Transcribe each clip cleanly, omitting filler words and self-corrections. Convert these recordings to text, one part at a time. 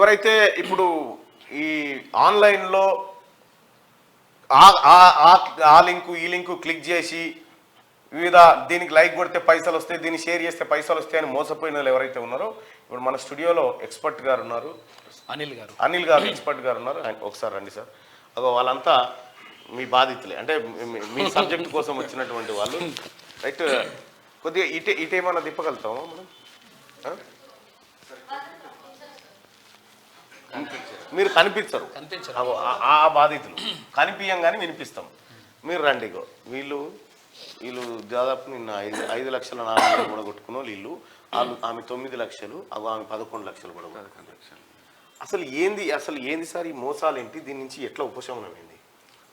ఎవరైతే ఇప్పుడు ఈ ఆన్లైన్లో ఆ లింకు ఈ లింకు క్లిక్ చేసి వివిధ దీనికి లైక్ కొడితే పైసలు వస్తాయి, దీన్ని షేర్ చేస్తే పైసలు వస్తాయి అని మోసపోయిన వాళ్ళు ఎవరైతే ఉన్నారో ఇప్పుడు మన స్టూడియోలో ఎక్స్పర్ట్ గారు ఉన్నారు, అనిల్ గారు ఎక్స్పర్ట్ గారు ఉన్నారు. ఒకసారి రండి సార్. అగో వాళ్ళంతా మీ బాధితులే, అంటే మీ సబ్జెక్ట్ కోసం వచ్చినటువంటి వాళ్ళు. రైట్, కొద్దిగా ఇటేమన్నా తిప్పగలుగుతామా మనం? మీరు కనిపించరు, ఆ బాధితులు కనిపించగానే వినిపిస్తాం. మీరు రండి. వీళ్ళు దాదాపు నిన్న 5 లక్షల 4 వేలు కూడా కొట్టుకున్న వీళ్ళు. ఆమె 9 లక్షలు, ఆమె 11 లక్షలు కూడా. అసలు ఏంది సార్ ఈ మోసాలు ఏంటి? దీని నుంచి ఎట్లా ఉపశమనం ఏంది?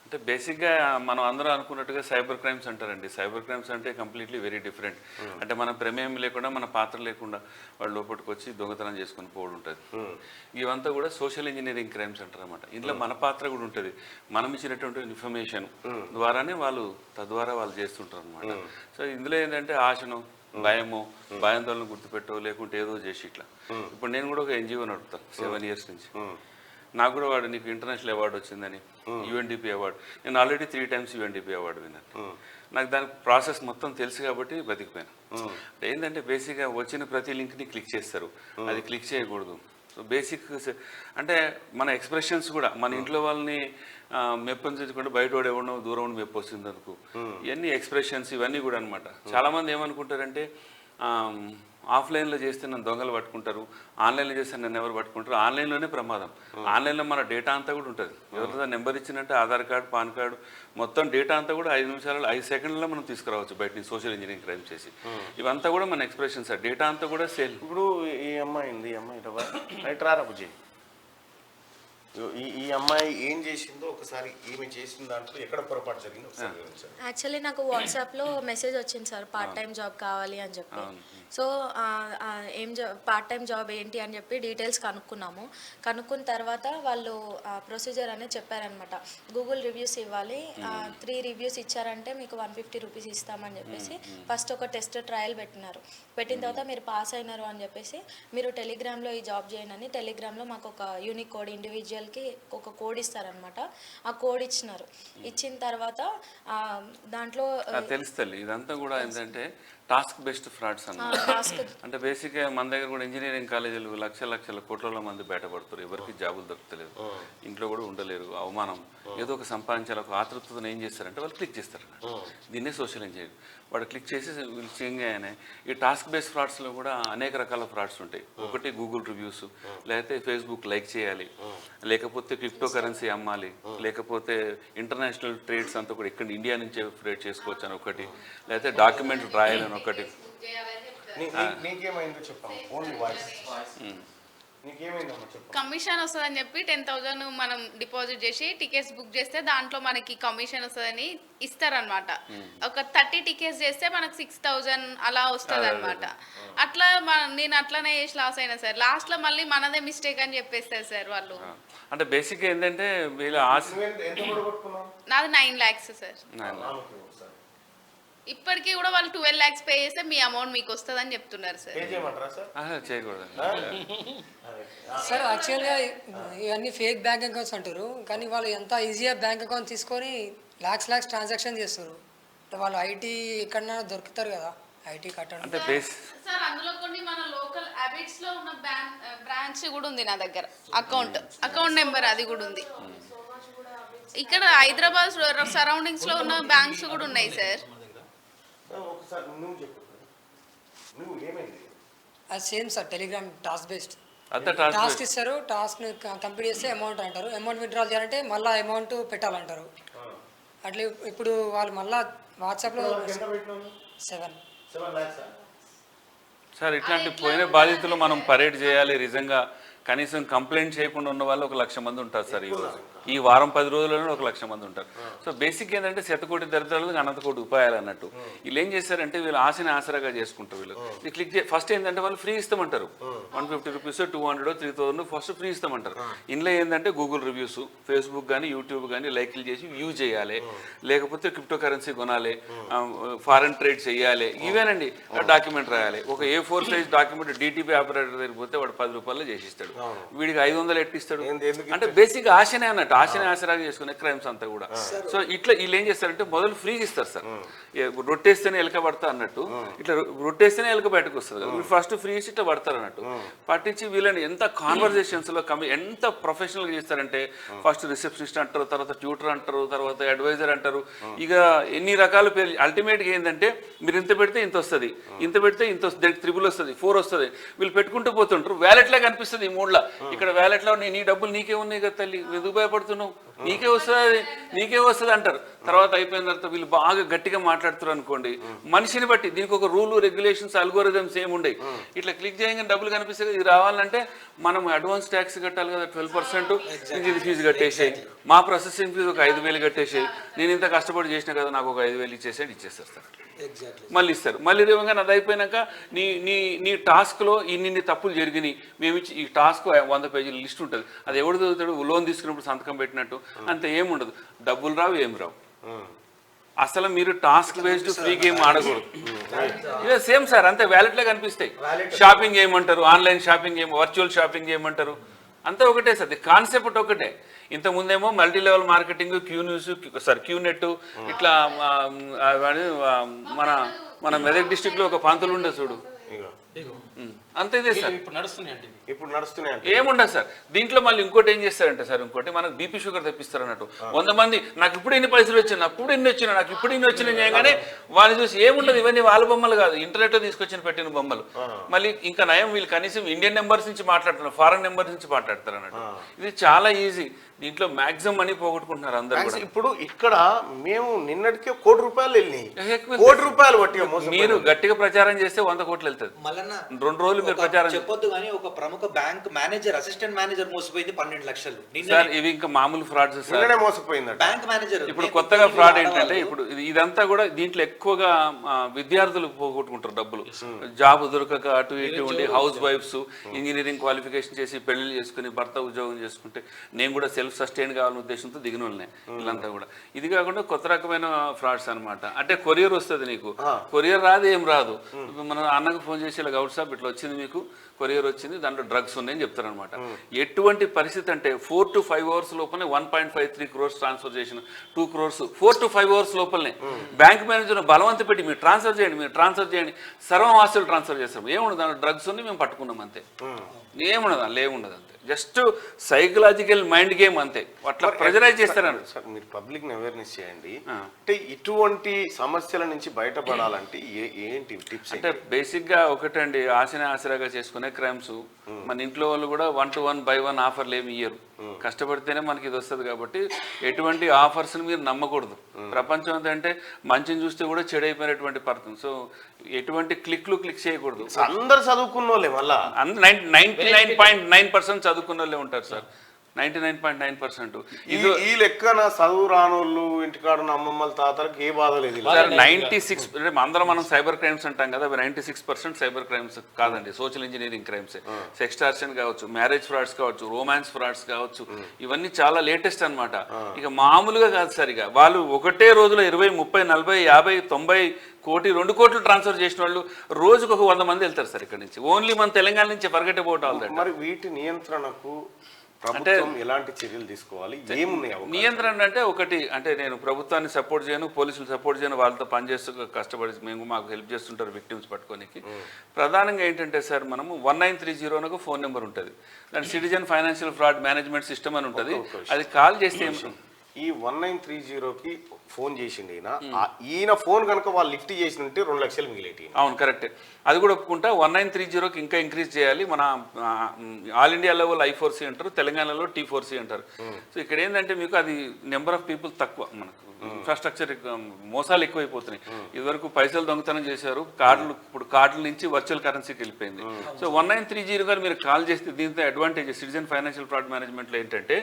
అంటే బేసిక్గా మనం అందరూ అనుకున్నట్టుగా సైబర్ క్రైమ్స్ అంటారండి. సైబర్ క్రైమ్స్ అంటే కంప్లీట్లీ వెరీ డిఫరెంట్. అంటే మన ప్రమేయం లేకుండా, మన పాత్ర లేకుండా వాళ్ళు లోపలికి వచ్చి దొంగతనం చేసుకుని పోవడం ఉంటుంది. ఇవంతా కూడా సోషల్ ఇంజనీరింగ్ క్రైమ్స్ అంటారు అనమాట. ఇందులో మన పాత్ర కూడా ఉంటుంది. మనం ఇచ్చినటువంటి ఇన్ఫర్మేషన్ ద్వారానే తద్వారా వాళ్ళు చేస్తుంటారు అనమాట. సో ఇందులో ఏంటంటే ఆశను, భయాందోళన గుర్తుపెట్టో, లేకుంటే ఏదో చేసి ఇట్లా. ఇప్పుడు నేను కూడా ఒక ఎన్జిఓ నడుపుతాను 7 years నుంచి. నాకు కూడా నీకు ఇంటర్నేషనల్ అవార్డు వచ్చిందని, UNDP అవార్డు. నేను ఆల్రెడీ 3 times UNDP అవార్డు విన్నాను. నాకు దానికి ప్రాసెస్ మొత్తం తెలుసు కాబట్టి బతికిపోయాను. ఏంటంటే బేసిక్గా వచ్చిన ప్రతి లింక్ని క్లిక్ చేస్తారు, అది క్లిక్ చేయకూడదు. సో బేసిక్ అంటే మన ఎక్స్ప్రెషన్స్ కూడా మన ఇంట్లో వాళ్ళని మెప్పించకుండా బయట వాడు ఎవడో దూరం ఉండి మెప్పు వస్తుంది అనుకో, ఇవన్నీ ఎక్స్ప్రెషన్స్ ఇవన్నీ కూడా అనమాట. చాలామంది ఏమనుకుంటారంటే ఆఫ్లైన్లో చేస్తే నన్ను దొంగలు పట్టుకుంటారు, ఆన్లైన్లో చేస్తే నన్ను ఎవరు పట్టుకుంటారు. ఆన్లైన్లోనే ప్రమాదం. ఆన్లైన్లో మన డేటా అంతా కూడా ఉంటుంది. ఎవరితో నెంబర్ ఇచ్చినట్టే ఆధార్ కార్డు, పాన్ కార్డు, మొత్తం డేటా అంతా కూడా 5 నిమిషాలు 5 సెకండ్లలో మనం తీసుకురావచ్చు బయట నుంచి సోషల్ ఇంజనీరింగ్ క్రైమ్ చేసి. ఇవంతా కూడా మన ఎక్స్ప్రెషన్స్, డేటా అంతా కూడా సేల్. ఇప్పుడు ఈ అమ్మాయి రైట్ రారా బుజ్జి, ఈ అమ్మాయి ఏం చేసిందో ఒకసారి, ఈమె చేసిన దాంట్లో ఎక్కడ పొరపాటు జరిగిందో ఒకసారి వివరించండి. యాక్చువల్లీ నాకు వాట్సాప్లో మెసేజ్ వచ్చింది సార్, పార్ట్ టైం జాబ్ కావాలి అని చెప్పి. సో పార్ట్ టైం జాబ్ ఏంటి అని చెప్పి డీటెయిల్స్ కనుక్కున్న తర్వాత వాళ్ళు ప్రొసీజర్ అనేది చెప్పారనమాట. గూగుల్ రివ్యూస్ ఇవ్వాలి, 3 రివ్యూస్ ఇచ్చారంటే మీకు 150 రూపీస్ ఇస్తామని చెప్పేసి ఫస్ట్ ఒక టెస్ట్ ట్రయల్ పెట్టిన తర్వాత మీరు పాస్ అయినారు అని చెప్పేసి మీరు టెలిగ్రామ్లో ఈ జాబ్ చేయండి అని. టెలిగ్రామ్లో మాకు ఒక యూనిక్ కోడ్, ఇండివిజువల్కి ఒక కోడ్ ఇస్తారనమాట. ఆ కోడ్ ఇచ్చిన తర్వాత దాంట్లో తెలుస్తుంది. ఇదంతా కూడా ఏంటంటే టాస్క్ బేస్డ్ ఫ్రాడ్స్ అన్నమాట. అంటే బేసిక్గా మన దగ్గర కూడా ఇంజనీరింగ్ కాలేజీలు లక్షల కోట్ల మంది బయటపడుతారు. ఎవరికి జాబులు దొరకలేదు, ఇంట్లో కూడా ఉండలేరు, అవమానం, ఏదో ఒక సంపాదించాలి ఒక ఆతృతను ఏం చేస్తారంటే వాళ్ళు క్లిక్ చేస్తారు. దీన్నే సోషల్ ఇంజనీరింగ్. వాడు క్లిక్ చేసి చేయగానే ఈ టాస్క్ బేస్డ్ ఫ్రాడ్స్లో కూడా అనేక రకాల ఫ్రాడ్స్ ఉంటాయి. ఒకటి గూగుల్ రివ్యూస్, లేకపోతే ఫేస్బుక్ లైక్ చేయాలి, లేకపోతే క్రిప్టో కరెన్సీ అమ్మాలి, లేకపోతే ఇంటర్నేషనల్ ట్రేడ్స్ అంతా కూడా ఇక్కడ ఇండియా నుంచే ట్రేడ్ చేసుకోవచ్చు అని ఒకటి, లేకపోతే డాక్యుమెంట్ రాయాలని ఒకటి. కమిషన్ వస్తుందని చెప్పి 10,000 మనం డిపాజిట్ చేసి టికెట్స్ బుక్ చేస్తే దాంట్లో మనకి కమిషన్ వస్తుందని ఇస్తారనమాట. ఒక 30 టికెట్స్ చేస్తే మనకు 6,000 అలా వస్తుంది అనమాట. అట్లా నేను అట్లానే చేసి లాస్ అయినా సార్. లాస్ట్ లో మళ్ళీ మనదే మిస్టేక్ అని చెప్పేస్తారు సార్ వాళ్ళు. అంటే బేసిక్ ఏంటంటే నాది 9 lakhs సార్. ఇప్పటికీ కూడా వాళ్ళు 12 lakhs పే చేస్తే మీ అమౌంట్ మీకు వస్తుంది అని చెప్తున్నారు సార్. చేయకూడదు సార్. యాక్చువల్గా ఇవన్నీ ఫేక్ బ్యాంక్ అకౌంట్స్ అంటారు, కానీ వాళ్ళు ఎంత ఈజీగా బ్యాంక్ అకౌంట్ తీసుకొని లాక్స్ ట్రాన్సాక్షన్ చేస్తారు. వాళ్ళు ఐటీ ఎక్కడన్నా దొరుకుతారు కదా, ఐటీ కట్టడం. సార్ అందులో కొన్ని మన లోకల్ హ్యాబిట్స్ లో ఉన్న బ్రాంచ్ కూడా ఉంది నా దగ్గర. అకౌంట్ నెంబర్ అది కూడా ఉంది. ఇక్కడ హైదరాబాద్ సరౌండింగ్స్ లో ఉన్న బ్యాంక్స్ కూడా ఉన్నాయి సార్. అది same sir, Telegram task based. Task ఇస్తారు, టాస్క్ కంప్లీట్ చేస్తే అమౌంట్ అంటారు. అమౌంట్ విత్డ్రా చేయాలంటే మళ్ళీ అమౌంట్ పెట్టాలంటారు. అట్లా ఇప్పుడు వాళ్ళు మళ్ళీ వాట్సాప్లో 7 సార్ ఇట్లాంటి పోయిన బాధితులు మనం పరేడ్ చేయాలి. నిజంగా కనీసం కంప్లైంట్ చేయకుండా ఉన్న వాళ్ళు 1,00,000 మంది ఉంటారు సార్. ఈ వారం 10 రోజులలో 1,00,000 మంది ఉంటారు. సో బేసిక్ ఏంటంటే శతకోటి దరిద్రాలకు అనంతకోటి ఉపాయాలు అన్నట్టు. వీళ్ళు ఏం చేస్తారంటే వీళ్ళు ఆశని ఆసరాగా చేసుకుంటారు. వీళ్ళు క్లిక్ ఫస్ట్ ఏంటంటే వాళ్ళు ఫ్రీ ఇస్తామంటారు. 150 రూపీస్, 200, 3,000 ఫస్ట్ ఫ్రీ ఇస్తామంటారు. ఇందులో ఏంటంటే గూగుల్ రివ్యూస్, ఫేస్బుక్ కానీ యూట్యూబ్ కానీ లైక్లు చేసి వ్యూ చేయాలి, లేకపోతే క్రిప్టో కరెన్సీ కొనాలి, ఫారెన్ ట్రేడ్ చేయాలి, ఇవేనండి. డాక్యుమెంట్ రాయాలి. ఒక A4 size document DTP operator దగ్గర పోతే వాడు 10 రూపాయలు చేసిస్తాడు. వీడికి 500 ఎట్టిస్తాడు అంటే బేసిక్ ఆశనే అన్నట్టు, ఆశనే ఆశరాగా చేసుకునే క్రైమ్స్ అంతా కూడా. సో ఇట్లా వీళ్ళు ఏం చేస్తారంటే మొదలు ఫ్రీజ్ ఇస్తారు సార్, రొట్టేస్తేనే ఎలక పడతా అన్నట్టు, ఇట్లా రొట్టేస్తేనే ఎలక బయటకు వస్తుంది కదా, వీళ్ళు ఫస్ట్ ఫ్రీ ఇచ్చి ఇట్లా పడతారు అన్నట్టు. పట్టించి వీళ్ళని ఎంత కాన్వర్జేషన్స్ లో ఎంత ప్రొఫెషనల్ గా చేస్తారంటే ఫస్ట్ రిసెప్షనిస్ట్ అంటారు, తర్వాత ట్యూటర్ అంటారు, తర్వాత అడ్వైజర్ అంటారు, ఇక ఎన్ని రకాల పేర్లు. అల్టిమేట్గా ఏంటంటే మీరు ఇంత పెడితే ఇంత వస్తుంది, ఇంత పెడితే ఇంత వస్తుంది, 3 వస్తుంది, 4 వస్తుంది, వీళ్ళు పెట్టుకుంటూ పోతుంటారు. వ్యాలెట్లా కనిపిస్తుంది ఈ 3లా, ఇక్కడ వ్యాలెట్లో నీ డబ్బులు నీకే ఉన్నాయి కదా తల్లి, ఎందుకు భయపడుతున్నావు, నీకే వస్తుంది అంటారు. తర్వాత అయిపోయిన తర్వాత వీళ్ళు బాగా గట్టిగా మాట్లాడుతారు అనుకోండి, మనిషిని బట్టి దీనికి ఒక రూల్ రెగ్యులేషన్స్ అల్గోరిథమ్స్ ఏముండయి. ఇట్లా క్లిక్ చేయగానే డబ్బులు కనిపిస్తుంది, ఇది రావాలంటే మనం అడ్వాన్స్ ట్యాక్స్ కట్టాలి కదా 12%, ఇంజిన్ ఫీజు కట్టేసాయి, మా ప్రాసెసింగ్ ఫీజు ఒక 5,000 కట్టేసాయి, నేను ఇంత కష్టపడి చేసినా కదా నాకు ఒక 5,000 ఇచ్చేసేస్తారు సార్. మళ్ళీ ఇస్తారు, మళ్ళీ రేవంగా అది అయిపోయినాక నీ నీ నీ టాస్క్లో ఇన్ని తప్పులు జరిగినాయి, మేము ఇచ్చి ఈ టాస్క్ 100 పేజీల లిస్ట్ ఉంటుంది, అది ఎవడు చదువుతాడు, లోన్ తీసుకున్నప్పుడు సంతకం పెట్టినట్టు అంత ఏముండదు, డబ్బులు రావు ఏం రావు. అసలు మీరు టాస్క్ బేస్డ్ ఫ్రీ గేమ్ ఆడకూడదు. ఇదే సేమ్ సార్, అంతే వ్యాలెట్లే కనిపిస్తాయి. షాపింగ్ చేయమంటారు, ఆన్లైన్ షాపింగ్ చేయమ, వర్చువల్ షాపింగ్ చేయమంటారు, అంతా ఒకటే సార్, కాన్సెప్ట్ ఒకటే. ఇంతకుముందేమో మల్టీ లెవెల్ మార్కెటింగ్, క్యూనెట్ ఇట్లా మన మెదక్ డిస్టిక్లో ఒక పంతులు ఉండే చూడు, అంతే ఇదే సార్ ఇప్పుడు నడుస్తున్నాయి. ఏముండదు సార్ దీంట్లో. మళ్ళీ ఇంకోటి ఏం చేస్తారంటే సార్, ఇంకోటి మనకు బీపీ షుగర్ తెప్పిస్తారు అన్నట్టు. 100 మంది నాకు ఇప్పుడు ఎన్ని పైసలు వచ్చినాయి, నాకు ఇప్పుడు ఎన్ని వచ్చినాయి, నాకు ఇప్పుడు ఇన్ని వచ్చినాయి చేయగానే వాళ్ళు చూసి ఏముండదు, ఇవన్నీ వాళ్ళ బొమ్మలు కాదు, ఇంటర్నెట్లో తీసుకొచ్చిన పెట్టిన బొమ్మలు. మళ్ళీ ఇంకా నయం వీళ్ళు కనీసం ఇండియన్ నెంబర్స్ నుంచి మాట్లాడుతున్నారు, ఫారెన్ నెంబర్స్ నుంచి మాట్లాడతారు అన్నట్టు. ఇది చాలా ఈజీ, దీంట్లో మాక్సిమం మనీ పోగొట్టుకుంటున్నారు అందరూ కూడా. ఇప్పుడు ఇక్కడ మేము నిన్నటికే ₹1,00,00,000 వెళ్ళినాయి, ₹1,00,00,000 పట్టి మీరు గట్టిగా ప్రచారం చేస్తే 100 కోట్లు వెళ్తుంది. 2 రోజులు మీరు ప్రచారం చెప్పొద్దు కానీ ఒక ప్రముఖ బ్యాంక్ మేనేజర్, అసిస్టెంట్ మేనేజర్ మోసపోయింది 12 లక్షలు సార్. ఇవి ఇంకా మామూలు ఫ్రాడ్స్ సార్, మోసపోయింది బ్యాంక్ మేనేజర్. ఇప్పుడు కొత్తగా ఫ్రాడ్ ఏంటంటే ఇప్పుడు ఇదంతా కూడా దీంట్లో ఎక్కువగా విద్యార్థులు పోగొట్టుకుంటారు డబ్బులు. జాబ్ దొరకక అటు ఇటు ఉండి హౌస్ వైఫ్స్ ఇంజనీరింగ్ క్వాలిఫికేషన్ చేసి పెళ్లి చేసుకుని భర్త ఉద్యోగం చేసుకుంటే, నేను కూడా సెల్ఫ్ సస్టైన్ కావాలనే ఉద్దేశంతో దిగిన వాళ్ళనే వీళ్ళంతా కూడా. ఇది కాకుండా కొత్త రకమైన ఫ్రాడ్స్ అనమాట. అంటే కొరియర్ వస్తుంది నీకు, కొరియర్ రాదు ఏం రాదు. మన అన్నకు ఫోన్ చేసి ఇలా గౌడ్ సాబ్ ఇట్లా వచ్చింది, మీకు కొరియర్ వచ్చింది, దాంట్లో డ్రగ్స్ ఉన్నాయని చెప్తారనమాట. ఎటువంటి పరిస్థితి అంటే 4 to 5 hours లోపలనే 1.53 crores ట్రాన్స్ఫర్ చేసిన 2 crores 4 to 5 hours లోపలనే బ్యాంక్ మేనేజర్ బలవంత పెట్టి మీరు ట్రాన్స్ఫర్ చేయండి, సర్వం ఆస్తులు ట్రాన్స్ఫర్ చేస్తాం. ఏముండదు దాంట్లో, డ్రగ్స్ ఉంది, మేము పట్టుకున్నాం అంతే, ఏముండదు అందులో, ఏముండదు అంతే. జస్ట్ సైకలాజికల్ మైండ్ గేమ్ అంతే, అట్లా ప్రెజరైజ్ చేస్తారని. సార్ మీరు పబ్లిక్ అవేర్నెస్ చేయండి, అంటే ఇటువంటి సమస్యల నుంచి బయటపడాలంటే ఏంటి టిప్స్? అంటే బేసిక్ గా ఒకటండి, ఆశనే ఆసరాగా చేసుకునే క్రైమ్స్. మన ఇంట్లో వాళ్ళు కూడా 1 to 1 ఆఫర్లు ఏమి ఇయ్యరు, కష్టపడితేనే మనకి ఇది వస్తుంది. కాబట్టి ఎటువంటి ఆఫర్స్ మీరు నమ్మకూడదు. ప్రపంచం అంటే మంచిని చూస్తే కూడా చెడైపోయినటువంటి పర్సన్. సో ఎటువంటి క్లిక్ చేయకూడదు. అందరు చదువుకున్న వాళ్ళే, మళ్ళా 99.9% చదువుకున్న వాళ్ళే ఉంటారు సార్, 99.9%. ఈ లెక్కన చదువు రానోళ్ళు ఇంటికాడ అమ్మమ్మల తాతలకు ఏ బాధ లేదు. 96 అందరం మనం సైబర్ క్రైమ్స్ అంటాం కదా, 96% సైబర్ క్రైమ్స్ కాదండి, సోషల్ ఇంజనీరింగ్ క్రైమ్స్. సెక్స్టార్షన్ కావచ్చు, మ్యారేజ్ ఫ్రాడ్స్ కావచ్చు, రొమాన్స్ ఫ్రాడ్స్ కావచ్చు, ఇవన్నీ చాలా లేటెస్ట్ అనమాట. ఇక మామూలుగా కాదు సార్, ఇక వాళ్ళు ఒకటే రోజులో 20, 30, 40, 50, 90 కోటి 2 కోట్లు ట్రాన్స్ఫర్ చేసిన వాళ్ళు రోజుకు ఒక 100 మంది వెళ్తారు సార్ ఇక్కడ నుంచి, ఓన్లీ మన తెలంగాణ నుంచి ఫర్గెట్ అబౌట్ ఆల్ దట్. మరి వీటి నియంత్రణకు ప్రభుత్వం ఎలాంటి చర్యలు తీసుకోవాలి, ఏమున్నాయి నియంత్రణ అంటే? ఒకటి అంటే నేను ప్రభుత్వాన్ని సపోర్ట్ చేయను, పోలీసులు సపోర్ట్ చేయను, వాళ్ళతో పనిచేస్తూ కష్టపడి మాకు హెల్ప్ చేస్తుంటారు విక్టిమ్స్ పట్టుకోనికి. ప్రధానంగా ఏంటంటే సార్, మనము 1930 అని ఒక ఫోన్ నెంబర్ ఉంటుంది, దాని citizen financial fraud management system అని ఉంటుంది. అది కాల్ చేస్తే ఈ 1930కి ఫోన్ చేసిండు ఈయన ఫోన్ కనుక వాళ్ళు లిఫ్ట్ చేసినట్టే 2 లక్షలు మిగిలేటి. అవును కరెక్టే, అది కూడా ఒప్పుకుంటా. 1930కి ఇంకా ఇంక్రీజ్ చేయాలి. మన ఆల్ ఇండియా లెవెల్ I4C అంటారు, తెలంగాణలో T4C అంటారు. సో ఇక్కడ ఏంటంటే మీకు అది నెంబర్ ఆఫ్ పీపుల్ తక్కువ, మనకు ఇన్ఫ్రాస్ట్రక్చర్ మోసాలు ఎక్కువైపోతున్నాయి. ఇదివరకు పైసలు దొంగతనం చేశారు, ఇప్పుడు కార్డుల నుంచి వర్చువల్ కరెన్సీకి వెళ్ళిపోయింది. సో 1930 గారు మీరు కాల్ చేస్తే దీంతో అడ్వాంటేజ్ సిటిజన్ ఫైనాన్షియల్ ఫ్రాడ్ మేనేజ్మెంట్లో ఏంటంటే,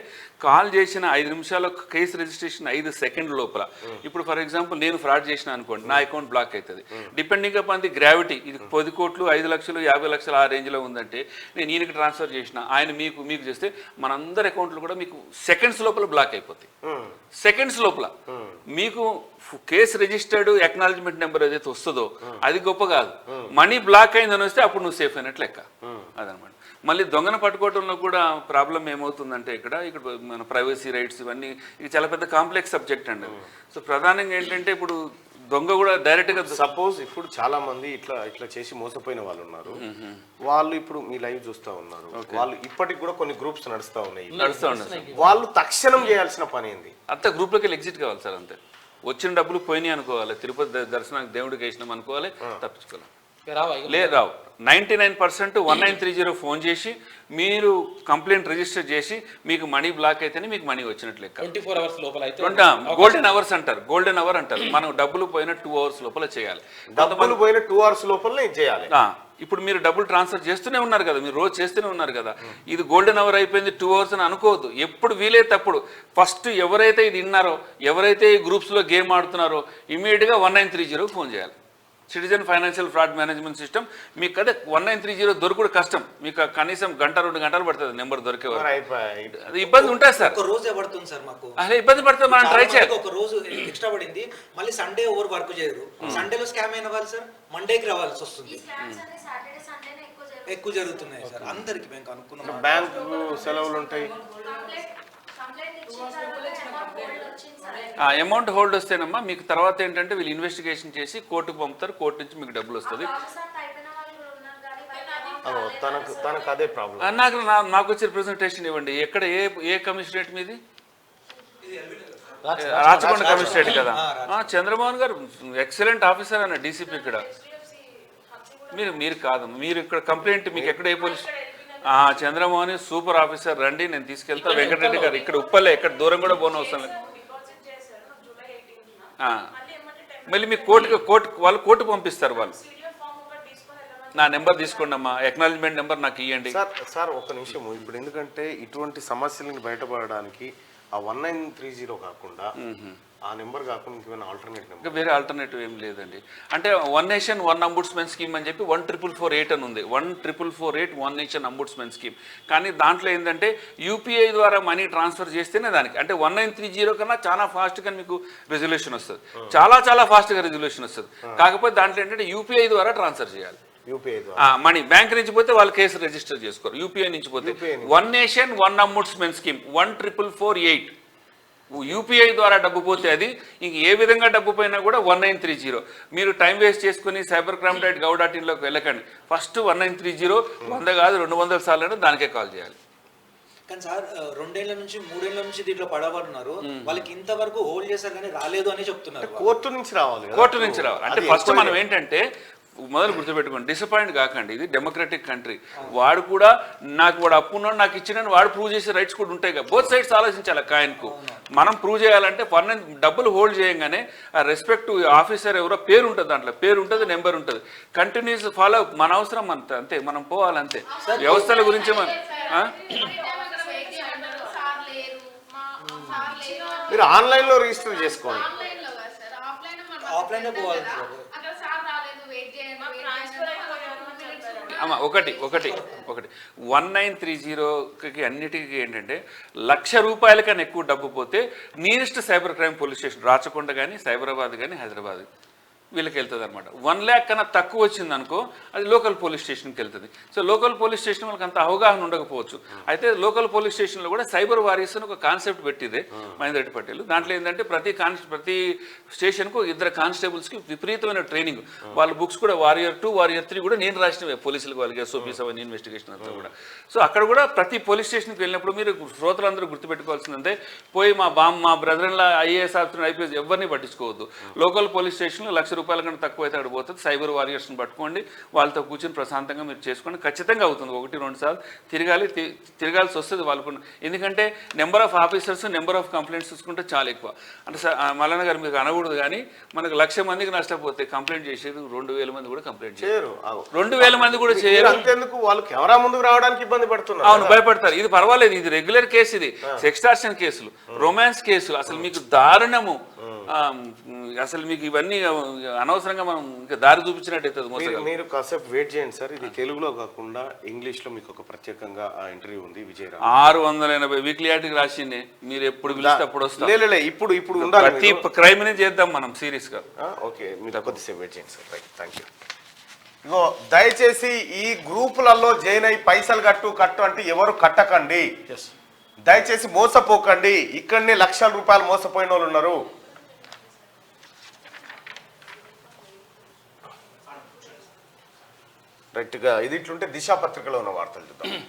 కాల్ చేసిన 5 నిమిషాల్లో కేసు రిజిస్ట్రేషన్ 5 సెకండ్ల లోపల. ఇప్పుడు ఫర్ ఎగ్జాంపుల్ నేను ఫ్రాడ్ చేసిన అనుకోండి, నా అకౌంట్ బ్లాక్ అవుతుంది. డిపెండింగ్ అపాన్ ది గ్రావిటీ, ఇది 10 కోట్లు 5 లక్షలు 50 లక్షలు ఆ రేంజ్లో ఉందంటే, నేను ఈయనకి ట్రాన్స్ఫర్ చేసిన, ఆయన మీకు చేస్తే మనందరి అకౌంట్లు కూడా మీకు సెకండ్స్ లోపల బ్లాక్ అయిపోతాయి. సెకండ్స్ లోపల మీకు కేసు రిజిస్టర్డ్ అక్నాలజ్మెంట్ నెంబర్ ఏదైతే వస్తుందో అది గొప్ప కాదు, మనీ బ్లాక్ అయిందని వస్తే అప్పుడు నువ్వు సేఫ్ అయినట్లు లెక్క. అదనమాట. మళ్ళీ దొంగను పట్టుకోవడంలో కూడా ప్రాబ్లం ఏమవుతుందంటే ఇక్కడ మన ప్రైవసీ రైట్స్ ఇవన్నీ ఇది చాలా పెద్ద కాంప్లెక్స్ సబ్జెక్ట్ అండి. సో ప్రధానంగా ఏంటంటే ఇప్పుడు దొంగ కూడా డైరెక్ట్గా సపోజ్ ఇప్పుడు చాలా మంది ఇట్లా ఇట్లా చేసి మోసపోయిన వాళ్ళు ఉన్నారు. వాళ్ళు ఇప్పుడు మీ లైవ్ చూస్తూ ఉన్నారు. వాళ్ళు ఇప్పటికి కూడా కొన్ని గ్రూప్స్ నడుస్తూ ఉన్నాయి. వాళ్ళు తక్షణం చేయాల్సిన పని ఏంది? అంత గ్రూప్లోకి వెళ్ళి ఎగ్జిట్ కావాలి సార్. అంతే. వచ్చిన డబ్బులు పోయినాయి అనుకోవాలి, తిరుపతి దర్శనానికి దేవుడికి వేసినాం అనుకోవాలి, తప్పించుకోవాలి. లేదు రావు. 99% 1930 ఫోన్ చేసి మీరు కంప్లైంట్ రిజిస్టర్ చేసి మీకు మనీ బ్లాక్ అయితేనే మీకు మనీ వచ్చినట్లు లెక్క. 24 hours లోపల అయితే గోల్డెన్ అవర్స్ అంటారు. గోల్డెన్ అవర్ అంటారు. మనం డబ్బులు పోయిన 2 hours లోపల చేయాలి. డబ్బులు పోయిన 2 hours లోపల చేయాలి. ఇప్పుడు మీరు డబ్బులు ట్రాన్స్ఫర్ చేస్తూనే ఉన్నారు కదా, మీరు రోజు చేస్తూనే ఉన్నారు కదా. ఇది గోల్డెన్ అవర్ అయిపోయింది 2 hours అని అనుకోవద్దు. ఎప్పుడు వీలైతే అప్పుడు ఫస్ట్ ఎవరైతే ఇది విన్నారో, ఎవరైతే ఈ గ్రూప్స్లో గేమ్ ఆడుతున్నారో ఇమీడియట్గా 1930 ఫోన్ చేయాలి. Citizen financial fraud management system. మీకు అదే 1930 దొరకడు కష్టం. మీకు కనీసం 1-2 గంటలు పడుతుంది నెంబర్ దొరికే వరకు. అది ఇబ్బంది ఉంటుంది సార్. ఒక రోజే పడుతుంది సార్ మాకు. అదే ఇబ్బంది పడుతుంది, మనం ట్రై చేయాలి. ఒక రోజు ఎక్స్ట్రా పడింది, మళ్ళీ సండే ఓవర్ వర్క్ చేయరు. సండేలో స్కామ్ అయిన వాళ్ళు సార్ మండేకి రావాల్సి వస్తుంది. ఎక్కువ జరుగుతున్నాయి సార్ అందరికి. మేము అనుకున్నాం బ్యాంకు సెలవులు ఉంటాయి. అమౌంట్ హోల్డ్ వస్తేనమ్మా మీకు తర్వాత ఏంటంటే వీళ్ళు ఇన్వెస్టిగేషన్ చేసి కోర్టుకు పంపుతారు. కోర్టు నుంచి మీకు డబ్బులు వస్తుంది. తనకు అదే ప్రాబ్లం. నాకు వచ్చే రిప్రజెంటేషన్ ఇవ్వండి. ఎక్కడ ఏ కమిషనరేట్ మీది? రాచకొండ కమిషనరేట్ కదా. చంద్రమోహన్ గారు ఎక్సలెంట్ ఆఫీసర్ అన్న డీసీపీ ఇక్కడ. మీరు కాదు, మీరు ఇక్కడ కంప్లైంట్ మీకు ఎక్కడ ఏ పోలీస్ చంద్రమోహన్ సూపర్ ఆఫీసర్, రండి నేను తీసుకెళ్తా. వెంకటరెడ్డి గారు ఇక్కడ ఉప్పలే, ఎక్కడ దూరం కూడా పోనవసరం లేదు. మళ్ళీ మీకు వాళ్ళు కోర్టు పంపిస్తారు. వాళ్ళు నా నెంబర్ తీసుకోండి అమ్మా, ఎక్నాలజ్మెంట్ నెంబర్ నాకు ఇవ్వండి. సార్ ఒక నిమిషం. ఇప్పుడు ఎందుకంటే ఇటువంటి సమస్యలను బయటపడడానికి ఆ 1930 కాకుండా ఆ నెంబర్ కాకుండా ఇంకేమైనా ఆల్టర్నేట్ నెంబర్? ఇంకా వేరే ఆల్టర్నేటివ్ ఏం లేదండి. అంటే 1 nation 1 ombudsman స్కీమ్ అని చెప్పి 14448 అని ఉంది. 14448 1 nation ombudsman స్కీమ్. కానీ దాంట్లో ఏంటంటే యూపీఐ ద్వారా మనీ ట్రాన్స్ఫర్ చేస్తేనే దానికి అంటే 1930 కన్నా చాలా ఫాస్ట్గా మీకు రెజల్యూషన్ వస్తుంది. చాలా ఫాస్ట్గా రెజల్యూషన్ వస్తుంది. కాకపోతే దాంట్లో ఏంటంటే యూపీఐ ద్వారా ట్రాన్స్ఫర్ చేయాలి. మనీ బ్యాంక్ నుంచి పోతే వాళ్ళు కేసు రిజిస్టర్ చేసుకోరు. యూపీఐ నుంచి పోతే 1 nation 1 ombudsman స్కీమ్ 14448 యూపీఐ ద్వారా డబ్బు పోతే అది ఇంక ఏ విధంగా డబ్బు పోయినా కూడా 1930. మీరు టైం వేస్ట్ చేసుకుని cybercrime.gov.in వెళ్ళకండి. ఫస్ట్ 1930 100 కాదు 200 సార్లు దానికే కాల్ చేయాలి. కానీ సార్ 2 ఏళ్ల నుంచి 3 ఏళ్ల నుంచి దీంట్లో పడబడున్నారు. వాళ్ళకి ఇంతవరకు హోల్డ్ చేశారు కానీ రాలేదు అని చెప్తున్నారు. కోర్టు నుంచి రావాలి. అంటే ఫస్ట్ మనం ఏంటంటే మొదలు గుర్తుపెట్టుకోండి, డిసప్పాయింట్ కాకండి. ఇది డెమోక్రటిక్ కంట్రీ. వాడు కూడా వాడు అప్పున్నాడు నాకు ఇచ్చినని వాడు ప్రూవ్ చేసే రైట్స్ కూడా ఉంటాయి కదా. బోత్ సైడ్స్ ఆలోచించాలి. కాయిన్కు మనం ప్రూవ్ చేయాలంటే డబ్బులు హోల్డ్ చేయగానే ఆ రెస్పెక్ట్ ఆఫీసర్ ఎవరో పేరు ఉంటుంది, దాంట్లో పేరు ఉంటుంది, నెంబర్ ఉంటుంది. కంటిన్యూస్ ఫాలో మన అవసరం అంతే, మనం పోవాలంతే. వ్యవస్థల గురించి మీరు ఆన్లైన్లో రిజిస్టర్ చేసుకోండి. ఆఫ్లైన్లో పోవాలి సార్. ఒకటి 1930కి అన్నిటికీ ఏంటంటే ₹1,00,000 కన్నా ఎక్కువ డబ్బు పోతే nearest cyber crime police station Rachakonda కానీ సైబరాబాద్ కానీ హైదరాబాద్ వీళ్ళకి వెళ్తుంది అనమాట. 1 lakh కన్నా తక్కువ వచ్చింది అనుకో అది లోకల్ పోలీస్ స్టేషన్కి వెళ్తుంది. సో లోకల్ పోలీస్ స్టేషన్ వాళ్ళకి అంత అవగాహన ఉండకపోవచ్చు. అయితే లోకల్ పోలీస్ స్టేషన్లో కూడా సైబర్ వారియర్స్ అని ఒక కాన్సెప్ట్ పెట్టిదే మహేందర్ రెడ్డి పటేల్. దాంట్లో ఏంటంటే ప్రతి స్టేషన్కు 2 కానిస్టేబుల్స్కి విపరీతమైన ట్రైనింగ్. వాళ్ళ బుక్స్ కూడా వారియర్ 2 వారియర్ 3 కూడా నేను రాసినవే పోలీసులకు, వాళ్ళకి SOPs అవన్నీ ఇన్వెస్టిగేషన్ అంతా కూడా. సో అక్కడ కూడా ప్రతి పోలీస్ స్టేషన్కి వెళ్ళినప్పుడు మీరు శ్రోతలందరూ గుర్తుపెట్టుకోవాల్సిందంటే పోయి మా బ్రదర్లా IAS ఆఫీసర్ IPS ఎవరిని పట్టించుకోవద్దు. లోకల్ పోలీస్ స్టేషన్లో ₹1,00,000 కన్నా తక్కువ అయితే అక్కడ పోతుంది. సైబర్ వారియర్స్ని పట్టుకోండి, వాళ్ళతో కూర్చొని ప్రశాంతంగా మీరు చేసుకోండి. ఖచ్చితంగా అవుతుంది. 1-2 సార్లు తిరగాల్సి వస్తుంది వాళ్ళకు. ఎందుకంటే number of officers number of complaints చూసుకుంటే చాలా ఎక్కువ. అంటే మల్లన్న గారు మీకు అనకూడదు కానీ మనకు 1,00,000 మందికి నష్టపోతే కంప్లైంట్ చేసేది 2,000 మంది కూడా కంప్లైంట్ చేయరు. 2,000 మంది కూడా చేయరు. అంతేందుకు వాళ్ళు కెమెరా ముందుకు రావడానికి ఇబ్బంది పడుతున్నారు. అవును, భయపడతారు. ఇది పర్వాలేదు, ఇది రెగ్యులర్ కేసు. ఇది సెక్స్టార్షన్ కేసులు, రొమాన్స్ కేసులు, అసలు మీకు దారుణము. అసలు మీకు ఇవన్నీ అనవసరంగా మనం ఇంకా దారి చూపించినట్టు. మీరు కాసేపు వెయిట్ చేయండి సార్. ఇది తెలుగులో కాకుండా ఇంగ్లీష్ లో మీకు ఒక ప్రత్యేకంగా ఇంటర్వ్యూ ఉంది. విజయరామ్ 680 వీక్లీ ఆర్టికల్ రాసింది. మీరు ఎప్పుడు పిలిస్తే అప్పుడు వస్తారు. ఇప్పుడు ప్రతి క్రైమ్ ని చేద్దాం మనం సీరియస్ గా. ఓకే, మీరు కొద్దిసేపు వెయిట్ చేయండి సార్. Right, thank you. ఇగో దయచేసి ఈ గ్రూపులలో జాయిన్ అయ్యి పైసలు కట్టు అంటే ఎవరు కట్టకండి. దయచేసి మోసపోకండి. ఇక్కడనే లక్షల రూపాయలు మోసపోయిన వాళ్ళు ఉన్నారు. రైట్గా ఇది ఇట్లుంటే దిశా పత్రికలో ఉన్న వార్తలు చూద్దాం.